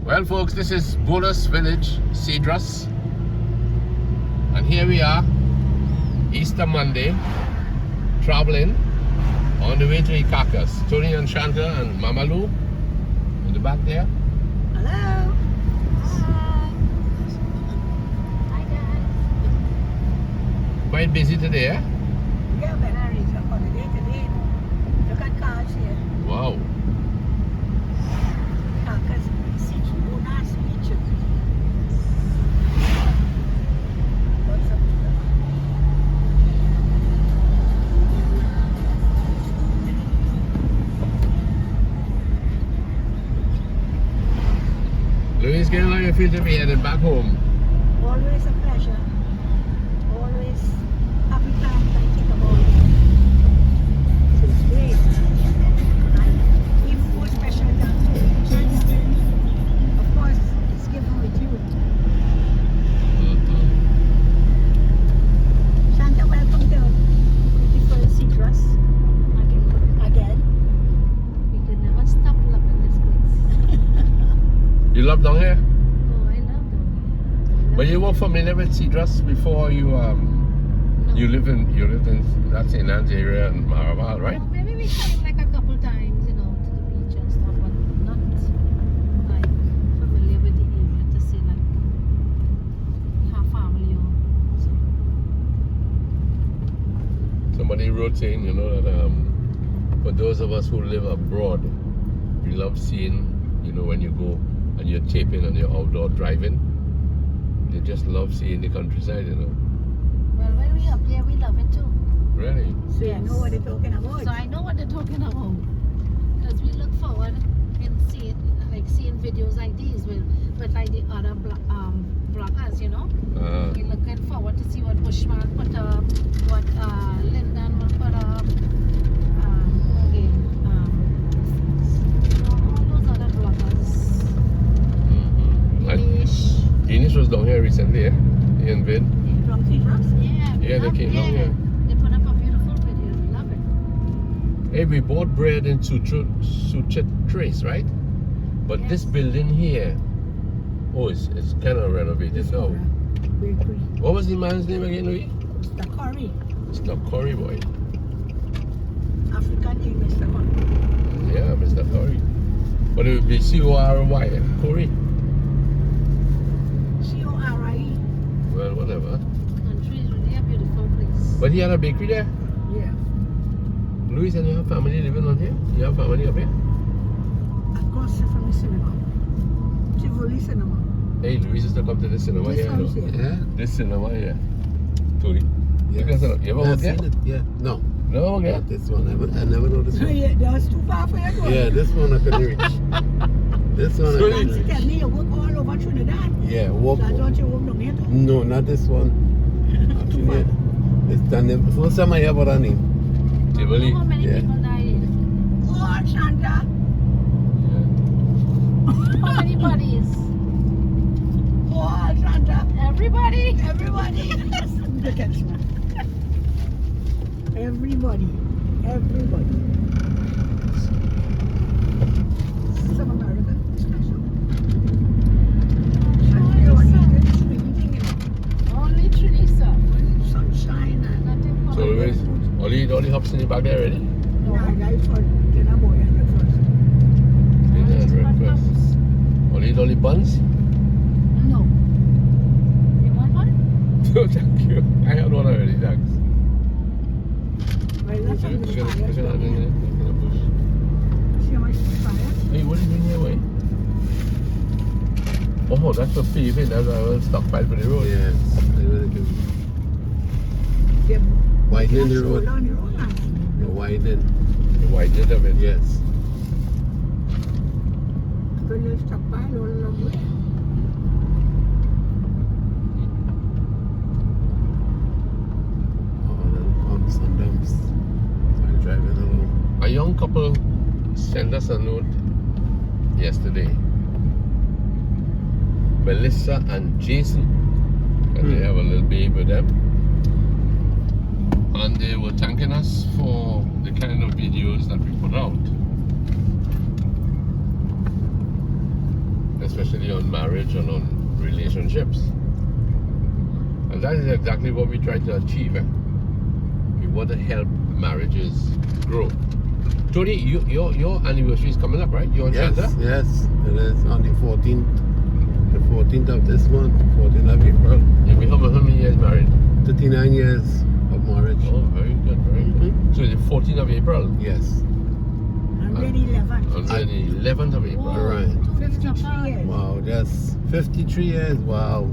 Well, folks, this is Bonus Village, Cedrus. And here we are, Easter Monday, traveling on the way to Icacos. Tony and Shanta and Mama Lou in the back there. Hello. Hi, Dad. Quite busy today, eh? Yeah, but it's a holiday today. Look at cars here. Wow. Icacos Beach, Bonus Beach. Lots of stuff. Louise, getting how you feel to be heading back home? Always a pleasure. Always happy times I think about it. So it's great. And even more special than Shanta. Of course, it's given with you. Shanta, welcome to beautiful Cedrus. Again. We could never stop loving this place. You love down here? Oh, I love them. But you were familiar with Cedrus before you you lived in that St. Anne's area in Maraval, right? Maybe we came like a couple times, to the beach and stuff, but not like familiar with the area to say like we have family or so. Somebody wrote saying, that for those of us who live abroad, we love seeing, when you go and you're taping and you're outdoor driving, they just love seeing the countryside, Well, when we up there, we love it too. Really? So you know what they're talking about. So I know what they're talking about. Because we look forward in seeing videos like these with like the other vloggers, We're looking forward to see what Bushman put up, what Lyndon will put up, all those other vloggers. Inish. Inish was down here recently, eh? In Vid. From Cedrus? Yeah, they came down here. They put up a beautiful video. We love it. Hey, we bought bread in Suchet, right? But Yes. this building here, it's kind of renovated now. Bakery. What was the man's name again, Louis? Mr. Curry. It's not Corey Boy. African name, Mr. Curry. Yeah, Mr. Corey. But it would be C-O-R-Y, Corey. C-O-R-I-E. Well, whatever. Country is really a beautiful place. But he had a bakery there. Yeah. Louis, and you have family living on here? You have family up here? Across from the cinema. Tivoli Cinema. Hey, Louis used to come to this cinema This here. house No? here. Yeah? This cinema here. Tony. Yes. You ever I've work here? seen it. Yeah. No. No, okay. Not this one. I never know this So one. yeah, that's too far for you to go. Yeah, this one I couldn't reach. This one I Sorry. couldn't Nancy tell reach. me you work all over Trinidad. Yeah, walk. So I thought you work down here too. No, not this one. Too far. It's done. The first time I hear about her name. Tivoli. How many Yeah. people died in? Oh, Shanta. How many bodies? Oh, Shanta. Everybody? Everybody. Look at you. Everybody. Everybody. Some America. Only Trini stuff. Sunshine and Nothing So, Louis, all the hops in the bag there already? yeah, guys for dinner boy and breakfast. Dinner and breakfast. All the buns? No. You want one? No, thank you. I had one already, thanks. Well, that's on the Push it in fire. the bush. See how much fire? Hey, what are you doing here, wait? Oh, that's for paving. That's a stockpile for the road. Yes. They really do. Yeah. Widening the road. Down the road now. The widening. The widened of it. Yes. Because you stockpile all along the way. All the pumps and dumps. So I'm driving along. A young couple sent us a note yesterday. Melissa and Jason. And they have a little baby with them. And they were thanking us for the kind of videos that we put out. especially on marriage and on relationships. And that is exactly what we try to achieve. We want to help marriages grow. Tony, your anniversary is coming up, right? You're on Santa? Yes, it is on the 14th. The 14th of this month, 14th of April. You'll be how many years married? 39 years of marriage. Oh, very good, very good. So the 14th of April? Yes. I'm ready 11. On the 11th of April. All right. 53 years. Wow, that's 53 years. Wow.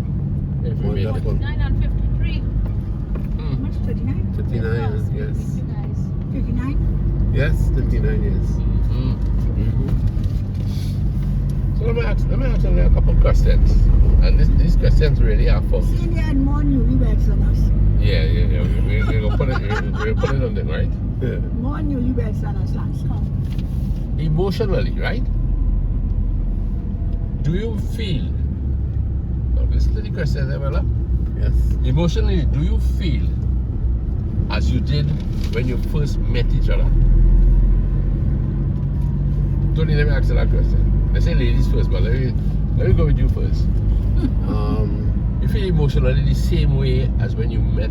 If we make it. Wonderful. 9 and 53. Hmm. Much 39? 39 years. Yes. 59? Yes, 39 years. Hmm. Mm-hmm. So let me ask you a couple of questions. And these questions really are for... See, they had more newlyweds than us. Yeah. We're going to put it on them, right? Yeah. More newlyweds than us last time. Emotionally, right? Do you feel... Now listen to the question, Bella. Yes. Emotionally, do you feel as you did when you first met each other? Tony, let me ask you that question. I say ladies first, but let me go with you first. You feel emotionally the same way as when you met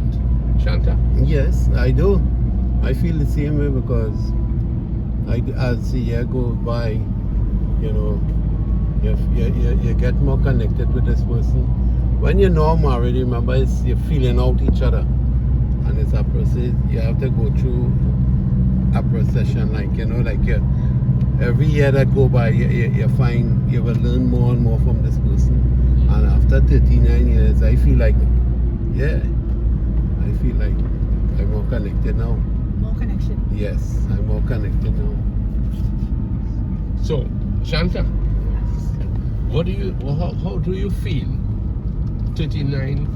Shanta? Yes, I do. I feel the same way because as the year goes by, you know, you get more connected with this person. When you're not married, remember, you're feeling out each other. And it's a process, you have to go through a procession, like, you know, like every year that go by, you find you will learn more and more from this person. And after 39 years, I feel like, I'm more connected now. More connection. Yes, I'm more connected now. So, Shanta, how do you feel 39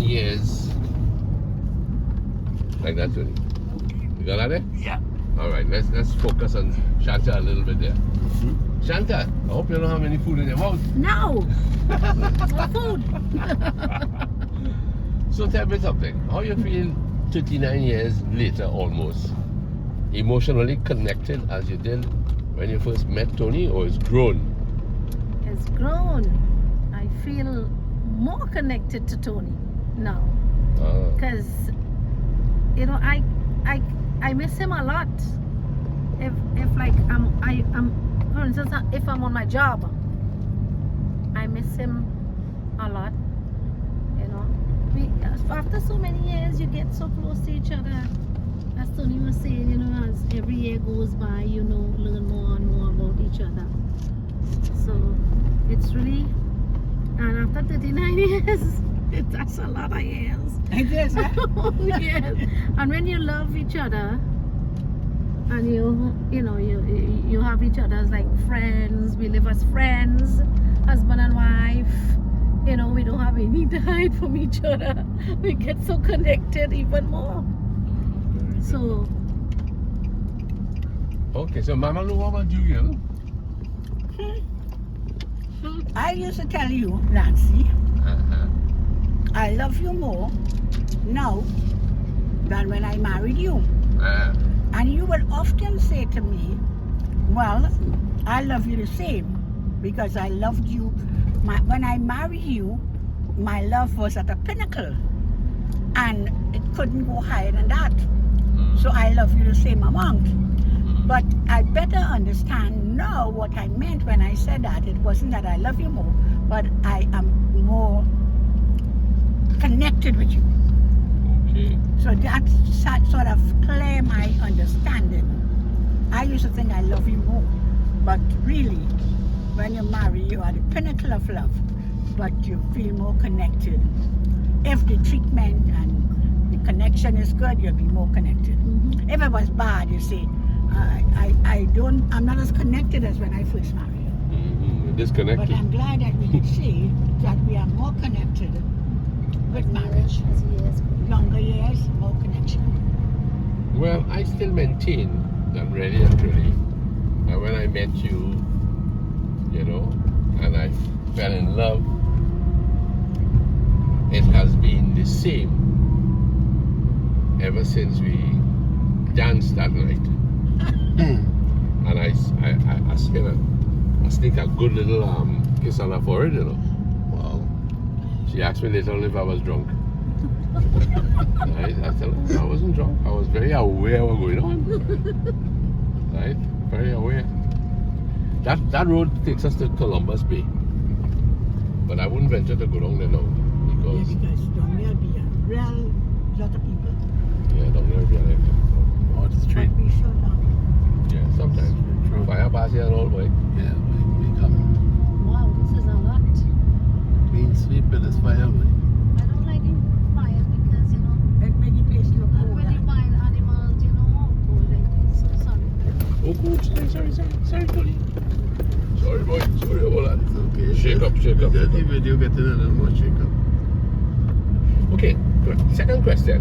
years like that, Tony? You got that there? Yeah. All right, let's focus on Shanta a little bit there. Shanta, I hope you don't have any food in your mouth. No! No food. So tell me something. How you feel 39 years later almost? Emotionally connected as you did when you first met Tony, or it's grown? It's grown. I feel more connected to Tony now. Because, you know, I miss him a lot. If like I'm for instance, if I'm on my job, I miss him a lot. You know, after so many years, you get so close to each other. As Tony was saying, you know, as every year goes by, you know, learn more and more about each other. So it's really, and after 39 years, that's a lot of years. It is, huh? Yes. And when you love each other, and you have each other as like friends, we live as friends, husband and wife, you know, we don't have any to hide from each other. We get so connected even more. So Okay, so Mama Lou, what about you, girl? I used to tell you, Nancy, Uh-huh. I love you more now than when I married you. And you will often say to me, well, I love you the same because I loved you. When I married you, my love was at a pinnacle and it couldn't go higher than that. So I love you the same amount. But I better understand now what I meant when I said that. It wasn't that I love you more, but I am more connected with you. Okay. So that sort of clear my understanding. I used to think I love you more, but really, when you marry, you are the pinnacle of love, but you feel more connected. If the treatment and the connection is good, you'll be more connected. If it was bad, you say, I'm not as connected as when I first married you. But Disconnected. I'm glad that we could see that we are more connected with marriage. as years go. Longer years, more connection. Well, I still maintain that really and truly, when I met you, you know, and I fell in love, it has been the same ever since we danced that night. And I you know, I sneak a good little kiss on her forehead, you know. Wow. She asked me later on if I was drunk. Right? I tell her I wasn't drunk. I was very aware of what was going on. Right? Very aware. That road takes us to Columbus Bay. But I wouldn't venture to go down there now. Yeah, Because because down there be a real lot of people. yeah, down there be like Oh, the street. But we should yeah, sometimes. True. Fire pass here all the way. Yeah, we come. Wow, this is a lot. Being sweet with this fire. I don't like it fire because, you know, It many places look and cold. when you buy animals, you know, cold like this. So sorry. Oh, good. Sorry, Tony. Sorry, boy. Sorry about that. It's okay. Shake up. The video getting a little more shake up. Okay, second question.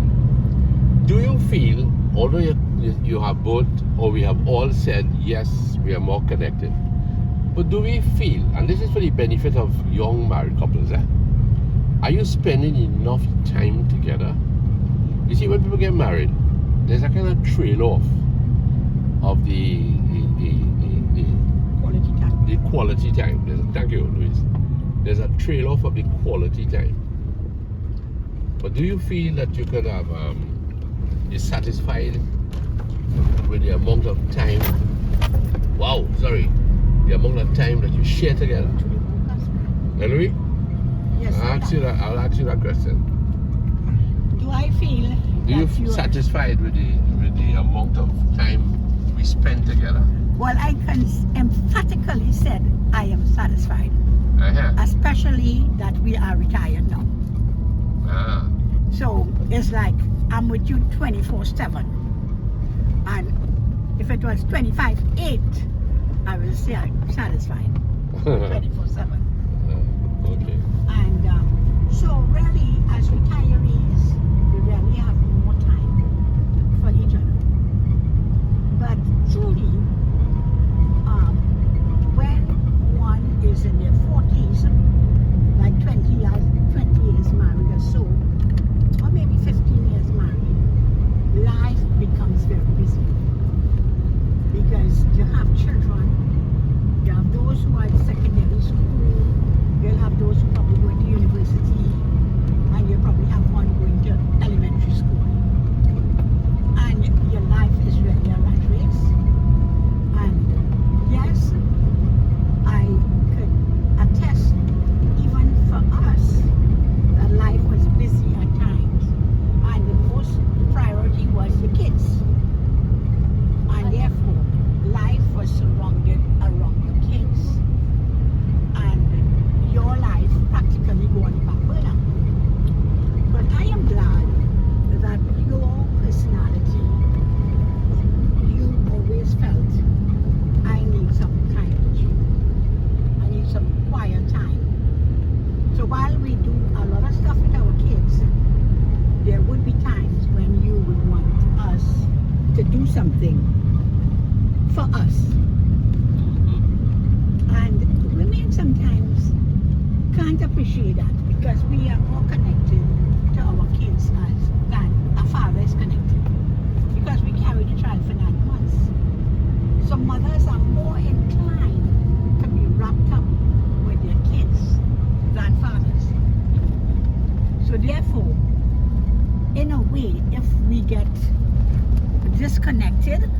Do you feel, although you have both, or we have all said, yes, we are more connected, but do we feel, and this is for the benefit of young married couples, are you spending enough time together? You see, when people get married, there's a kind of trail-off of the Quality time. quality time. Thank you, Luis. There's a trail-off of the quality time. But do you feel that you could have, you're satisfied with the amount of time, the amount of time that you share together? Louis? Yes. I'll ask you that question. Do I feel Do you that you satisfied with the amount of time we spend together? Well, I can emphatically said I am satisfied, Uh-huh. especially that we are retired now. Ah. So it's like I'm with you 24/7, and if it was 25/8, I will say I'm satisfied 24/7. Okay. And so really, as retirees, we really have more time for each other. But truly, when one is in their 40s, like 20 years married or so, or maybe 15 years married, life becomes very busy. Because you have children, you have those who are in secondary school, you'll have those who probably going to university, and you'll probably have one going to elementary school. And your life is really a rat race. And yes, I could attest, even for us, that life was busy at times. And the most priority was the kids. And therefore, life was surrounded around the kids. And your life practically going back burner. But I am glad that your personality, you always felt, I need some time with you. I need some quiet time. So while we do a lot of stuff with our kids, there would be times when you would want us to do something for us. And women sometimes can't appreciate that because we are more connected to our kids than a father is connected. Because we carry the child for 9 months. So mothers are more inclined to be wrapped up with their kids than fathers. So therefore, in a way, if we get disconnected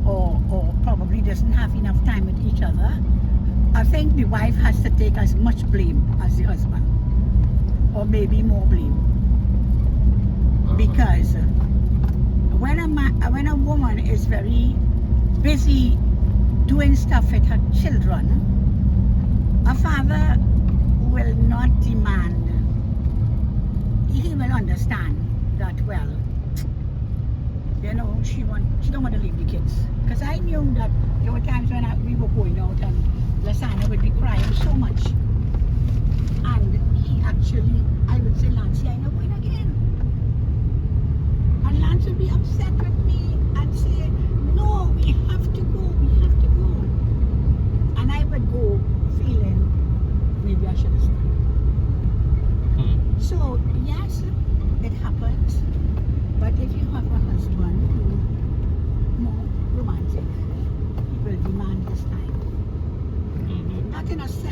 or probably doesn't have enough time with each other, I think the wife has to take as much blame as the husband, or maybe more blame. Because when a woman is very busy doing stuff with her children, a father will not demand. He will understand that, well, you know, she don't want to leave the kids. Because I knew that there were times when we were going out and Lasana would be crying so much. And he actually, I would say, Lance, I'm not going again. And Lance would be upset with me and say, no, we have to go. And I would go feeling, maybe I should have stayed. So, yes, it happens. But if you have a husband who's more romantic, he will demand his time.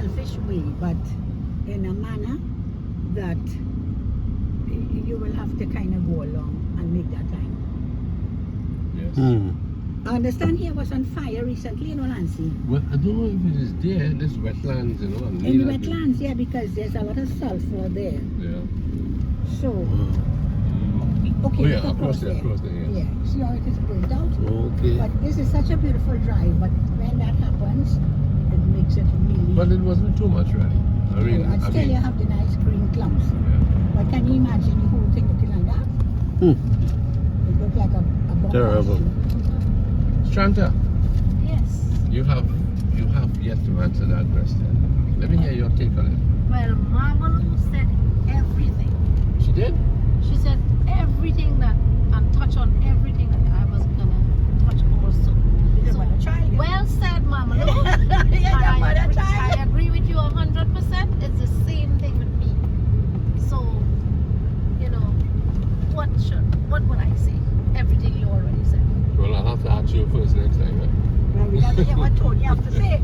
selfish way, but in a manner that you will have to kind of go along and make that time. Yes. I understand here was on fire recently, you know, Nancy. Well, I don't know if it is there. There's wetlands, you know. And In the Neil has been- wetlands, yeah, because there's a lot of sulfur there. Yeah. So, Oh okay, yeah, look across there, yes. Yeah, see how it is burnt out? Okay. But this is such a beautiful drive, but when that happens, it makes it really... But it wasn't too much, really. I mean, and still you have the nice green clumps. yeah. But can you imagine the whole thing looking like that? Hmm. It looked like a bomb. Terrible. Shanta, Yes. you have yet to answer that question. Let me hear your take on it. Well, Mama Lou said everything. She did? She said everything that, and touch on everything that I was gonna touch also. Because what a child. Well said, Mama Lou. Yeah, And what a I child. agree with you 100%. It's the same thing with me. So, you know, what would I say? Everything you already said. Well, I'll have to ask you first next time. Right? Well, we got to hear what Tony have to say.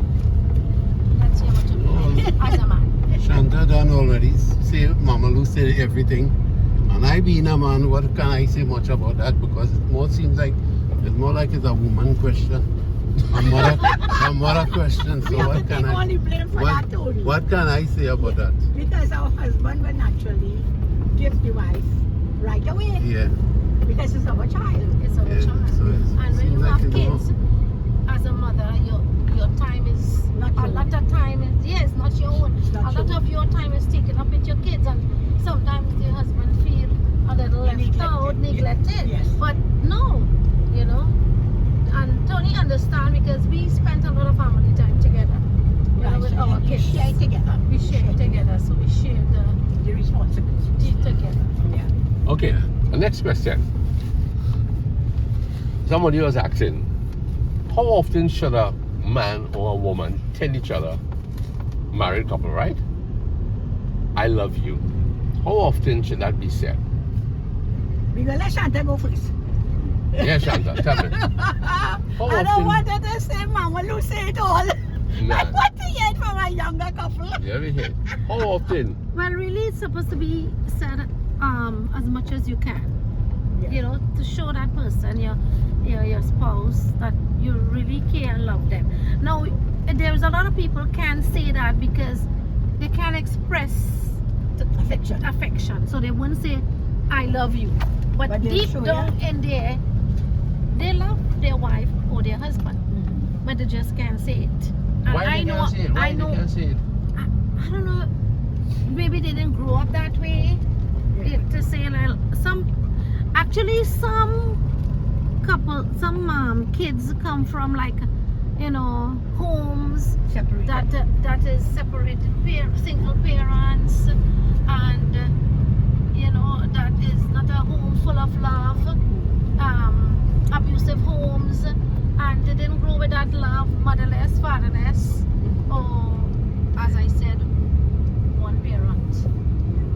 Let's hear what you mean as a man. Shanta done already say Mama Lou said everything. And I being a man, what can I say much about that? Because it more seems like it's more like it's a woman question. A mother question. So We have what to can take I only blame for that, Tony. what can I say about that? Because our husband will naturally give the wife right away. Yeah. Because it's our child. It's our Yeah, child. so it And when seems you like have it's kids, as a mother, your time is Not a your lot of time is it's not your own. It's not A lot your of your time is taken up with your kids, and sometimes the husband feel a little left out, neglected. Yes. But no, you know. And Tony understand because we spent a lot of family time together, you know, Right, with so our you kids. share together. We share together, so we share the responsibility. together. Yeah. Okay, the next question. Somebody was asking, how often should a man or a woman tell each other, married couple, right? I love you. How often should that be said? We will let Shanta go first. Yeah, Shanta, tell me. I often- don't want her to say Mama Lou say it all. Nah. I want to hear it from a younger couple. Yeah, we hear. How often? Well, really, it's supposed to be said as much as you can. You know, to show that person, your spouse, that you really care and love them. Now, there's a lot of people can't say that because they can't express affection. So they won't say, I love you. But But they'll deep show down in there, they love their wife or their husband. But they just can't say it. And Why they can't say it? Why they can't say it? I don't know. Maybe they didn't grow up that way. To say like some kids come from like, you know, homes Separate. that is separated single parents, and you know, that is not a home full of love, abusive homes, and they didn't grow with that love, motherless, fatherless, or as I said, one parent,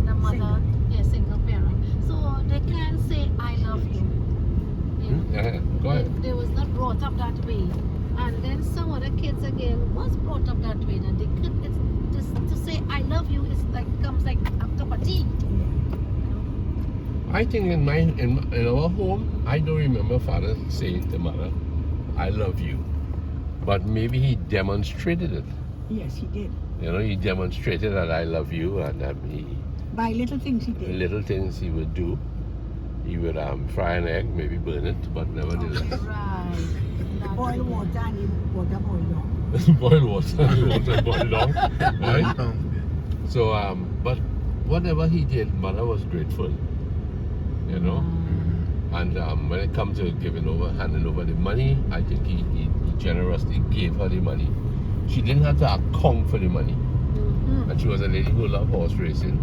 the mother, single parent. So they can't say I love you. You know? Yeah, go ahead. They was not brought up that way, and then some other kids again was brought up that way, that they could. It's just to say I love you is like comes like a cup of tea. I think in our home, I don't remember father saying to mother, I love you. But maybe he demonstrated it. Yes, he did. You know, he demonstrated that I love you, and By little things he did. little things he would do. He would fry an egg, maybe burn it, but nevertheless. Right. Boil water and he water boil down. Boil water, boil down. Right? So, but whatever he did, mother was grateful. You know? And when it comes to handing over the money, I think he generously gave her the money. She didn't have to account for the money. And she was a lady who loved horse racing.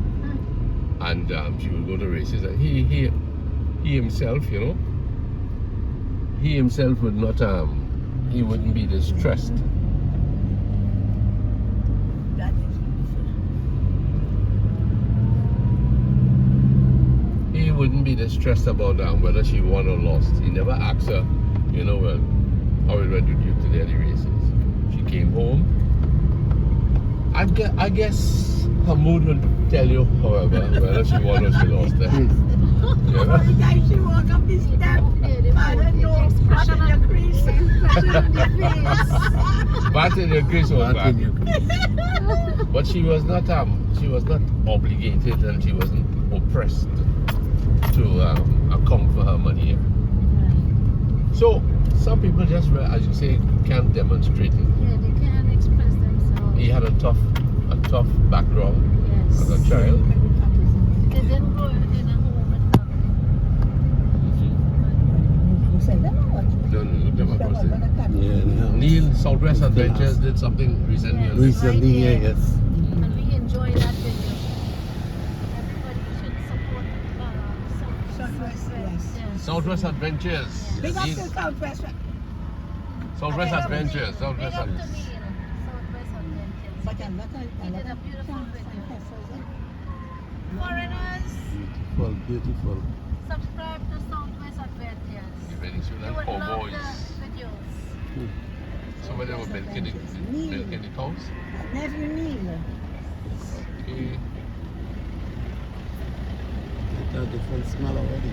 And she would go to races. And he himself, you know, he himself would not, he wouldn't be distressed. That is beautiful. He wouldn't be distressed about whether she won or lost. He never asked her, you know, how it went with you today at the races. She came home I guess her mood will tell you, however, whether she won or she lost it. You know? Every time she walk up this step, I don't know, hot in your crease. Bat in your crease was Back in bad. your crease. But she was not obligated, and she wasn't oppressed to account for her money. So some people just, as you say, can't demonstrate it. Yeah, they can express themselves. He had a tough background Yes. as a child. They didn't grow in a home with love. Look them across there. Yeah, Neil, Southwest Adventures did something recently. Yes. recently, Right yeah, there. yes. And we enjoy that video. Everybody should support Southwest, yes. Yes. Southwest Adventures. Big up Neil- to Southwest. Southwest Big up to Adventures. Big Southwest up to Adventures. me, Southwest Adventures. But a lot He did a beautiful video. Foreigners, Beautiful, beautiful. subscribe to Southwest Adventures. Very soon, You and would love cowboys. the videos. Some of them were milking the cows. Nephew Neil. Okay. It's a different smell already.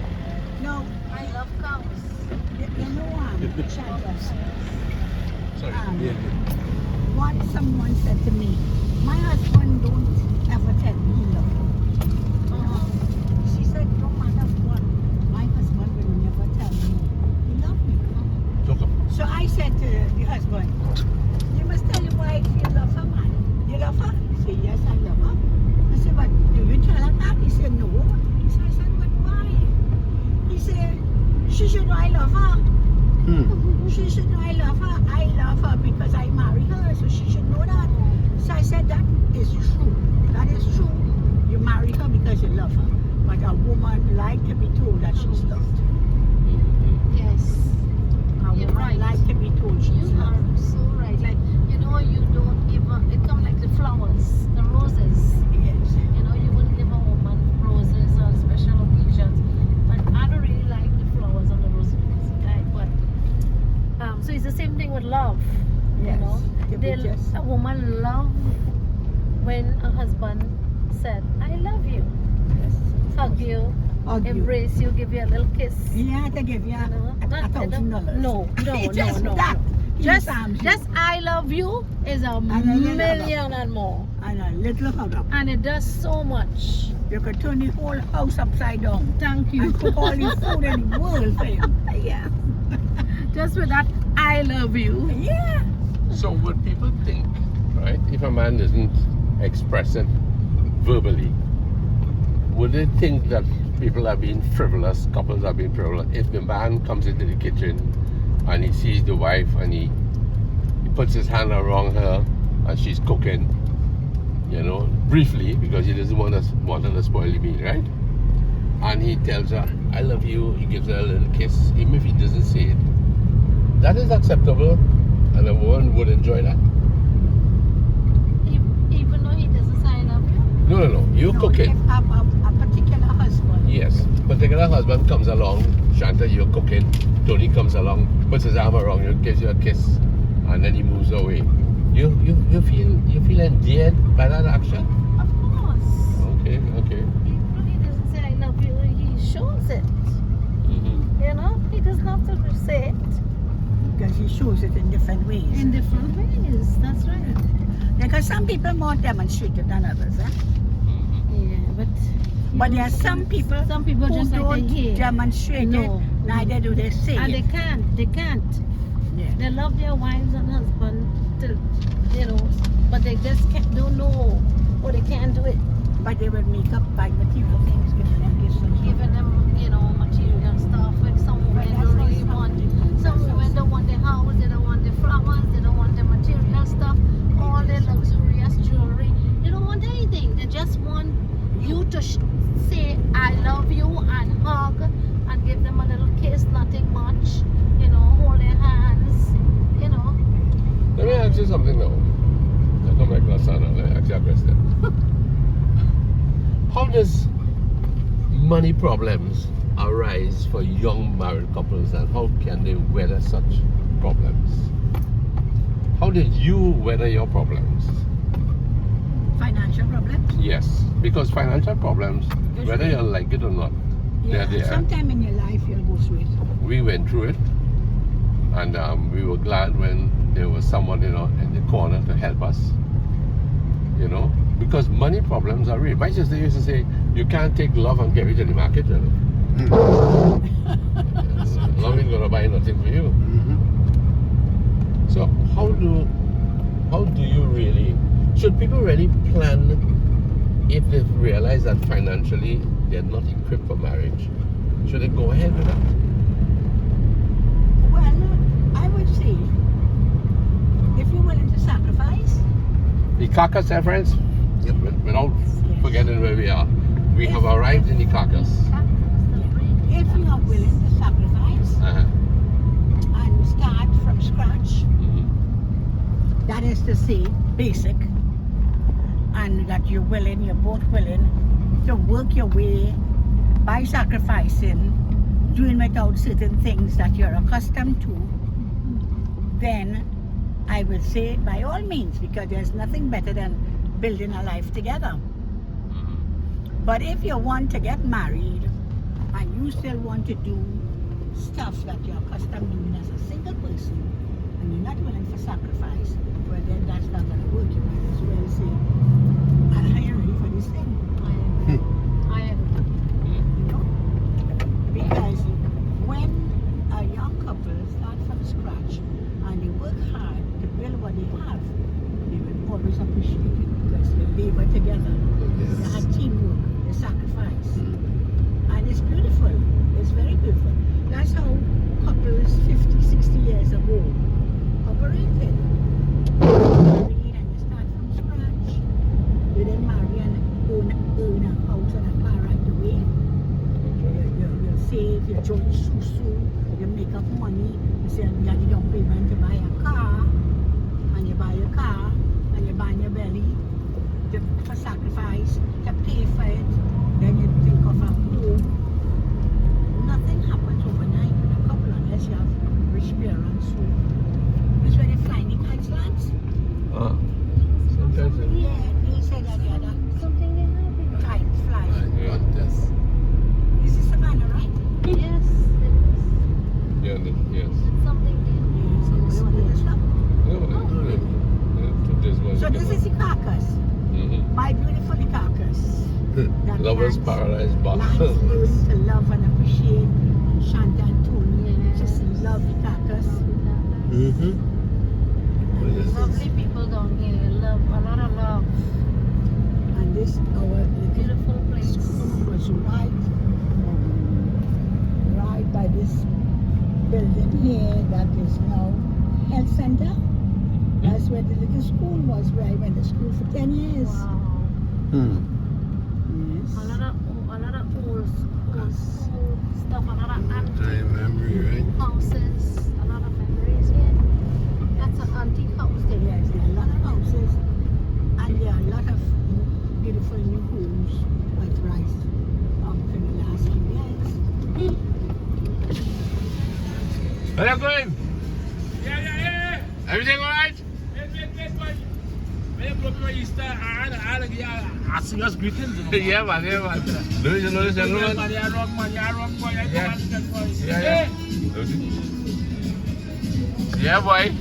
No, I love cows. you know Shanta. Sorry. Yeah. Someone said to me, my husband don't ever tell me he loves me. She said, no matter what, my husband will never tell me he loves me. Look up. So I said to the husband, you must tell your wife you love her, man. You love her? He said, yes, I love her. I said, but do you tell her that? He said, no. So I said, but why? He said, she should know I love her. She should know I love her. I love her because I married her, so she should know that. So I said, that is true. That is true. You marry her because you love her. But a woman like to be told that she's loved. Yes. A You're woman right. like to be told she's You are loved. so right. Like, you know, you don't even, it come like the flowers, the roses. Yes. You know, you wouldn't give a woman roses on special occasions. But I don't really like the flowers on the roses because he died. But, so it's the same thing with love. Yes. You know, To be just- a woman love when a husband said, I love you, Yes. hug you, Hug you. embrace you, give you a little kiss. He had to give you You know, $1,000. no, Just that. Just, Arms just I love you is a a little million and more. and a little hug up. And it does so much. You could turn the whole house upside down Thank you. and cook all the food in the world for him. Yeah. Just with that, I love you. Yeah. So would people think, right, if a man isn't expressing verbally, would they think that people are being frivolous, couples are being frivolous, if the man comes into the kitchen and he sees the wife and he puts his hand around her and she's cooking, you know, briefly, because he doesn't want her to spoil the meal, right? And he tells her, I love you, he gives her a little kiss, even if he doesn't say it. That is acceptable, and a woman would enjoy that. Even though he doesn't sign up. No, you're No, cooking. if a particular husband. Yes, particular husband comes along, Shanta, you're cooking, Tony comes along, puts his arm around you, gives you a kiss, and then he moves away. You feel endeared by that action? Of course. Okay. Even though he doesn't say I love you, he shows it. Mm-hmm. You know, he doesn't have to say it. Because he shows it in different ways. In different ways, that's right. Because some people more demonstrated than others. Eh? Yeah, but But there are some people who who just like don't to hear. demonstrate No. it, neither do they say And it. they can't. Yeah. They love their wives and husband, till, you know, but they just don't know, or they can't do it. But they will make up by material things, giving them gifts and stuff. Giving them, you know, material stuff. Like some women don't really want. Some women don't want the house, they don't want the flowers, they don't want the material stuff, all the luxurious jewelry. They don't want anything. They just want you to say I love you and hug and give them a little kiss, nothing much. You know, hold their hands. You know. Let me ask you something now. I come back last time, let me ask you a question. How does money problems arise for young married couples, and how can they weather such problems? How did you weather your problems? Financial problems? Yes, because financial problems, Yes, whether right. you like it or not, Yeah, they're there. sometime in your life you'll go through it. We went through it, and we were glad when there was someone, in the corner to help us. Because money problems are real. My sister used to say, you can't take love and carry it to the market, Love ain't gonna buy nothing for you. So how do you really, should people really plan if they've realized that financially they're not equipped for marriage? Should they go ahead with that? Well, I would say, if you're willing to sacrifice, Icacos, our friends, Yep. without forgetting where we are, we have arrived in Icacos. if you are willing to sacrifice and start from scratch, that is to say, basic, and that you're both willing to work your way by sacrificing, doing without certain things that you're accustomed to, then I would say by all means, because there's nothing better than building a life together. But if you want to get married and you still want to do stuff that you're accustomed to doing as a single person, and you're not willing for sacrifice, well then that's not going to work. You might as well say, I ain't ready for this thing. I agree. You know? Because when a young couple start from scratch and they work hard to build what they have, they will always appreciate it because they labor together. They have teamwork, they sacrifice. And it's beautiful. It's very beautiful. That's how couples 50, 60 years ago operated. Married and they start from scratch. They then marry and own a house and a car right away. You save, you join susu, you make up money, you say you have the down payment to buy a car, and you buy a car, and you buy your belly for sacrifice, to pay for it, then you think of a home. Nothing happens overnight in a couple unless you have rich parents who, that's where they fly in the kites lands. Sometimes Yeah, they say that the other Something they have in kites fly. Contest. This is Savannah, right? Yes, yes. it's something Yes. You want to stop? So this is Icacos, my beautiful Icacos. That Lovers lands- Paradise Bar. lands learn to love and appreciate. And Shanta and Tony Yes. just love Icacos. lovely people down here. Love, a lot of love. And this our little Beautiful place. school was right by this building here that is now health center. That's where the little school was, where I went to school for 10 years. Wow. Yes. A lot of old stuff, a lot of antique memory, right? houses, a lot of memories here. That's an antique house there. Yes, there are a lot of houses and there are a lot of beautiful new homes that rise up in the last few years. How you going? Yeah. Everything alright? I serious greetings. Yeah, man. Do you know this gentleman? Yeah, boy.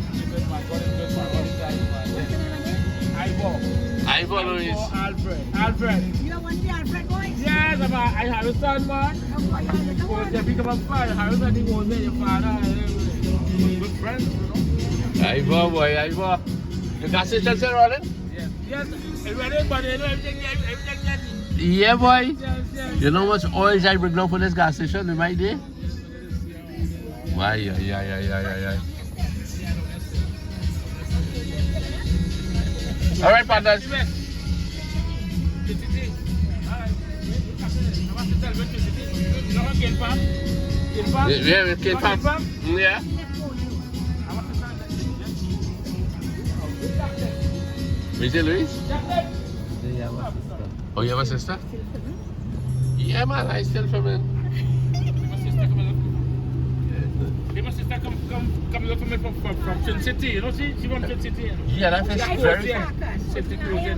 Ivor Louis. Alfred. You want the Alfred boys? Yes, I have a son, man. Oh, boy, you're the little one. They become a father. I was the one your father. Good friends, you know. Ivor, boy, Ivor. The gas station still running? Yes, everybody, everything ready. Yeah, boy. Yes. You know how much oil I bring down for this gas station in my day? Why, yeah. All right, partners. Yeah, with Kid Pam. Yeah. Is it Louis? Oh, you have a sister? Yeah, man, I still filming. My sister come look for me from Trin City. You know, she from Trin City. You know? Yeah, that is Guys, very. Safety cruise. I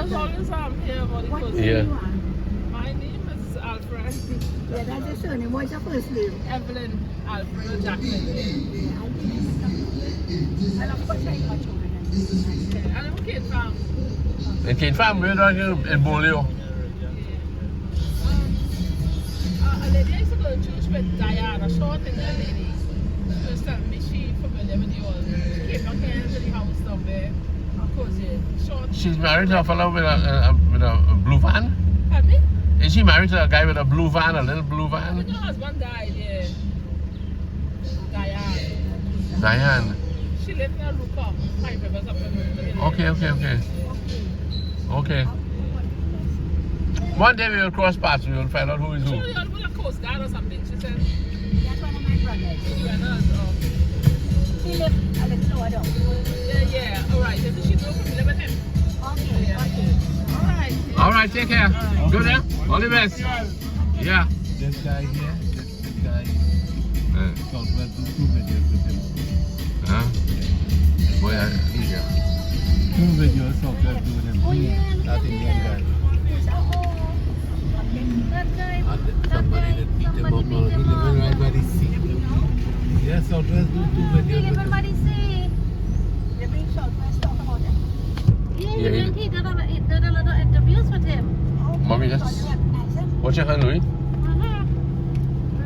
was always here about the What coast. name Yeah. you are? My name is Alfred. Yeah, that's your surname. What's your first name? Evelyn Alfred Jacqueline. Yeah, I didn't know. And of course, I got children. And I'm okay from It came from where in Bolio. a lady I used to go to church with Diana, short and that lady. She was telling me she familiar with you all. She came down here to the house down there. Of course, yeah. Short. She's married to a fellow with a blue van. Pardon me? Is she married to a guy with a blue van, a little blue I think van? her husband died, yeah. Diane. Diane. She lived near Luca, 5 rivers up in Okay. Okay. One day we will cross paths, we will find out who is So who. you're going to Coast Guard or something, she said. That's one of my brothers. Brothers, oh. He lived a little lower down. Yeah, alright. So she drove from 11 him. Okay. Alright. Alright, take care. Go there. All the best. Yeah. This guy here, this guy, Southwest do 2 videos with him. Huh? Boy, yeah. 2 videos Southwest do with him. Oh, yeah, look That at Indian that. guy. That guy. And somebody that beat him up, man. He living right by the sea. Yeah, Southwest do 2 He videos live with in him. Muddy Sea. They bring Southwest talk about it. Yeah, Yeah, he did a lot of interviews with him. Mommy, So that's- you recognize him? What's your hand, Louis? We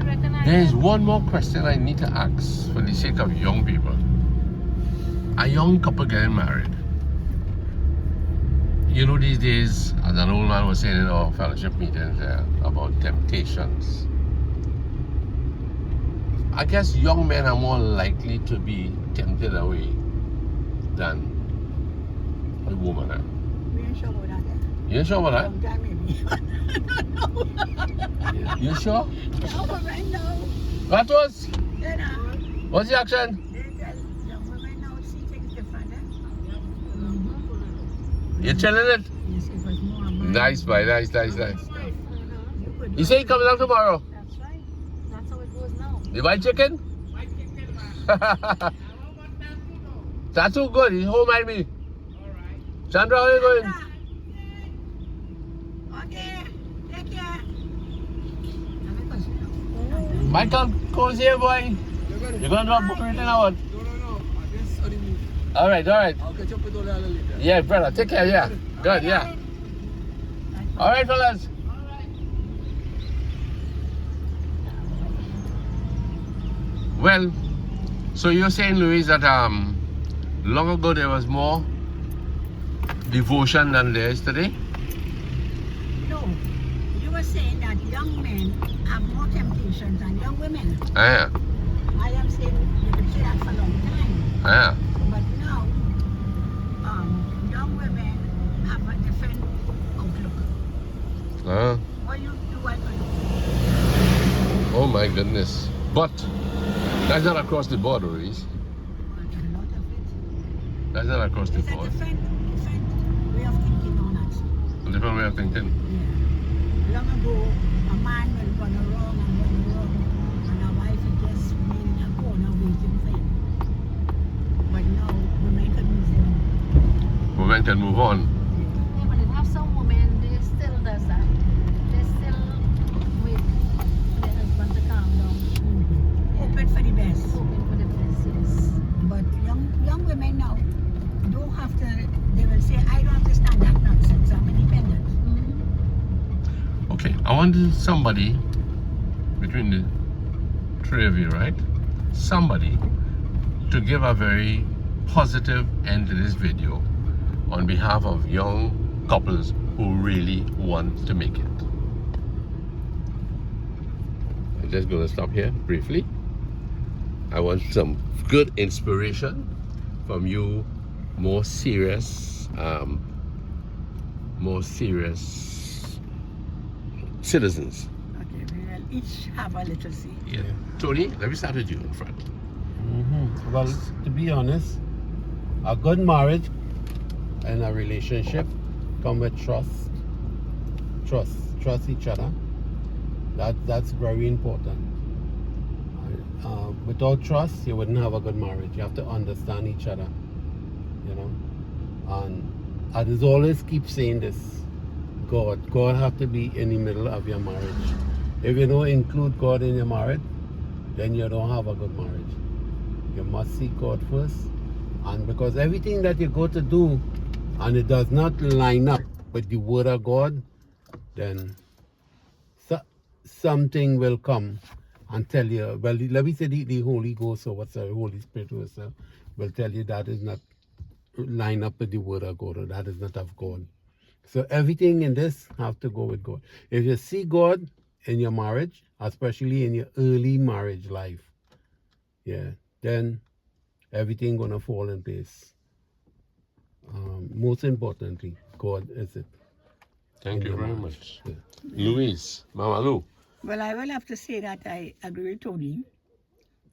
recognize There is him. one more question I need to ask for the sake of young people. A young couple getting married. You know, these days, as an old man was saying in our fellowship meetings about temptations. I guess young men are more likely to be tempted away than a woman. We ain't sure about that. You sure about that? Long time maybe. You sure? Young women now, What was? you know, What's the action? they tell young women now see things different. You chilling it? Yes, it was more about Nice, boy. Nice. stuff. You say you coming out tomorrow? That's right. That's how it goes now. You buy chicken? Tattoo good. He home mind me. Chandra, how you going? Okay, take care. Have a question. Michael, comes here, boy. You gonna drop book written or what? No. I just study me. All right. I'll catch up with all that later. Yeah, brother. Take care. Yeah. Good. Yeah. All right, fellas. Well, so you're saying, Louise, that long ago there was more devotion than there is today? No, you were saying that young men have more temptations than young women. Yeah. I am saying you can say that for a long time. Yeah. But now, young women have a different outlook. What you do, what you Oh my goodness. But that's not across the board, Louise. a lot of it. That's not across the It's a board. different way of thinking on that. A different way of thinking. Yeah. Long ago, a man will run wrong, and a wife will just remain in a corner waiting for him. But now, women can move on. Women can move on. Yeah, but it have some women, they still does that. They still wait for their husband to calm down. Open for the best. Hoping for the best, yes. But young women now don't have to, they will say, I don't understand that nonsense, I'm independent. Okay, I want somebody between the three of you, right? Somebody to give a very positive end to this video on behalf of young couples who really want to make it. I'm just going to stop here briefly. I want some good inspiration from you more serious citizens. Okay, we will each have a little say. Yeah. Tony, let me start with you in front. Well, to be honest, a good marriage and a relationship come with trust. Trust each other. That's very important. without trust, you wouldn't have a good marriage. You have to understand each other, you know. And I just always keep saying this: God have to be in the middle of your marriage. If you don't include God in your marriage, then you don't have a good marriage. You must seek God first, and because everything that you go to do, and it does not line up with the Word of God, then something will come and tell you, well, let me say the Holy Ghost or what's the Holy Spirit will tell you that is not line up with the Word of God, or that is not of God. So everything in this have to go with God. If you see God in your marriage, especially in your early marriage life, yeah, then everything gonna fall in place. Most importantly, God is it. Thank in you your very marriage. much. Yeah. Louise, Mama Lou. Well, I will have to say that I agree with Tony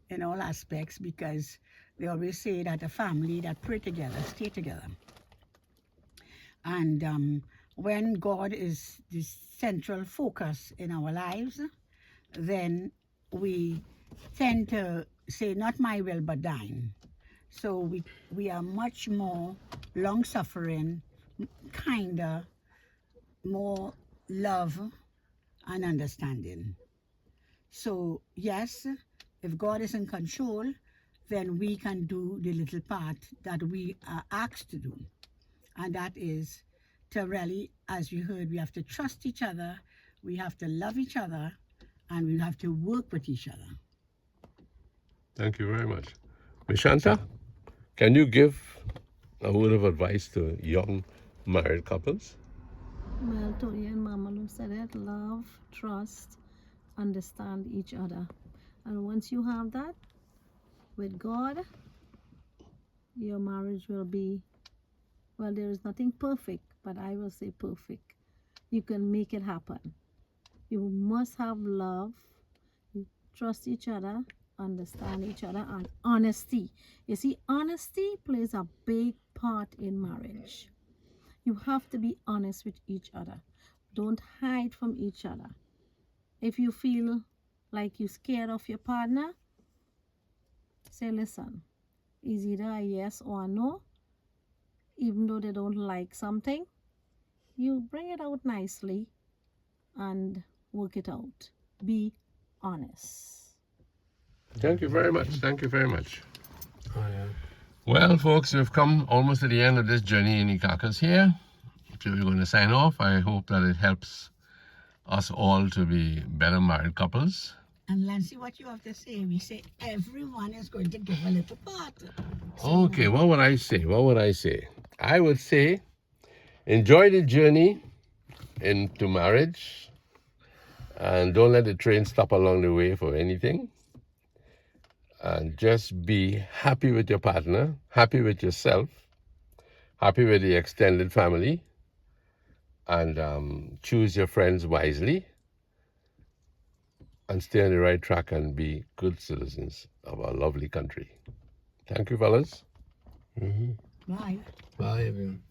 in all aspects because they always say that a family that pray together stay together. And when God is the central focus in our lives, then we tend to say, not my will, but thine. So we are much more long suffering, kinder, more love and understanding. So, yes, if God is in control, then we can do the little part that we are asked to do. And that is to really, as you heard, we have to trust each other, we have to love each other, and we have to work with each other. Thank you very much. Mishanta, can you give a word of advice to young married couples? Well, Tony and Mama Lou said it. Love, trust, understand each other. And once you have that with God, your marriage will be, well, there is nothing perfect, but I will say perfect. You can make it happen. You must have love, you trust each other, understand each other, and honesty. You see, honesty plays a big part in marriage. You have to be honest with each other. Don't hide from each other. If you feel like you're scared of your partner, say, listen, is either a yes or a no. Even though they don't like something, you bring it out nicely and work it out. Be honest. Thank you very much. Thank you very much. Oh, yeah. Well, folks, we've come almost to the end of this journey in Icacos here. So we're going to sign off. I hope that it helps us all to be better married couples. And Lancy, what you have to say, we say everyone is going to give a little part. Okay, what would I say? What would I say? I would say enjoy the journey into marriage and don't let the train stop along the way for anything. And just be happy with your partner, happy with yourself, happy with the extended family, and choose your friends wisely and stay on the right track and be good citizens of our lovely country. Thank you, fellas. Bye. Bye, everyone.